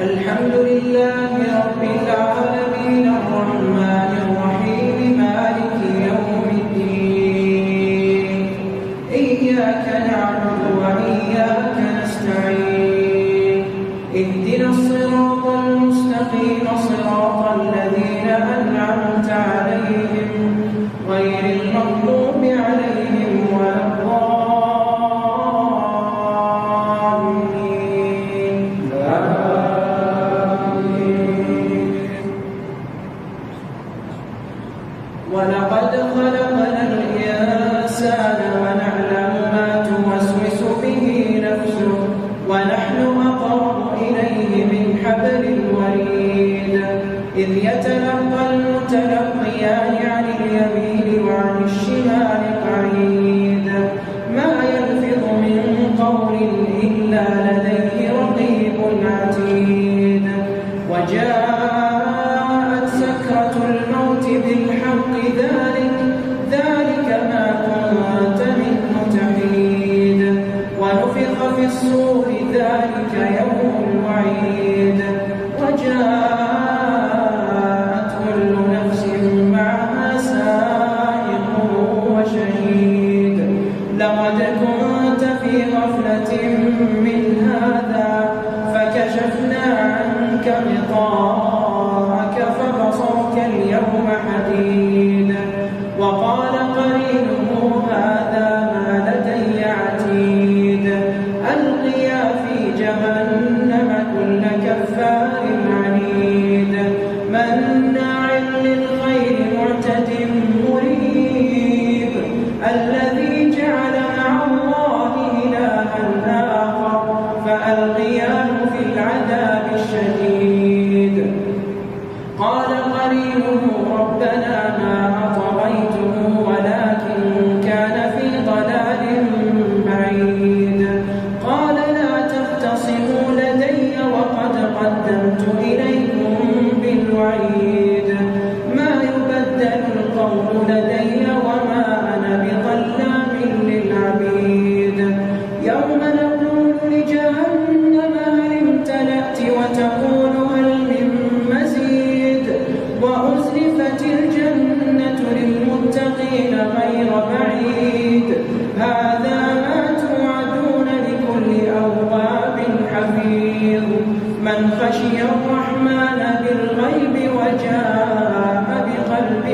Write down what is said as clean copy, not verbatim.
الحمد لله رب العالمين الرحمن الرحيم مالك يوم الدين إياك نعبد وإياك نستعين اهدنا الصراط المستقيم صراط الذين أنعمت عليهم غير المغضوب عليهم ولا الضالين ولقد خلقنا الإنسان ونعلم ما توسوس به نفسه ونحن أقرب إليه من حبل الوريد إذ يتلقى المتلقيان عن اليمين وعن الشمال قعيد ما يلفظ من قول إلا لديه رقيب عتيد وجاءت سكرة الموت بالحق ذلك ما كنت منه تحيد ونفخ في الصور ذلك يوم الوعيد وجاءت كل نفس معها سائق وشهيد لقد كنت في غفلة من هذا فكشفنا عنك غطاءك فبصرك اليوم حديد وقال قرينه هذا ما لدي عتيد ألقيا في جهنم كل كفار عنيد مناع للخير معتد مريب الذي جعل مع الله إلها آخر فألقياه في العذاب الشديد قال قرينه ربنا ما أطغيته ولكن كان في ضلال بعيد قال لا تختصموا لدي وقد قدمت إليكم بالوعيد ما يبدل القول لدي وما أنا بظلام للعبيد يوم نقول لجهنم هل امتلأت وتقول هل من مزيد وأزلفت الجنة للمتقين غير بعيد هذا ما توعدون لكل أواب حفيظ من خشي الرحمن بالغيب وجاء بقلب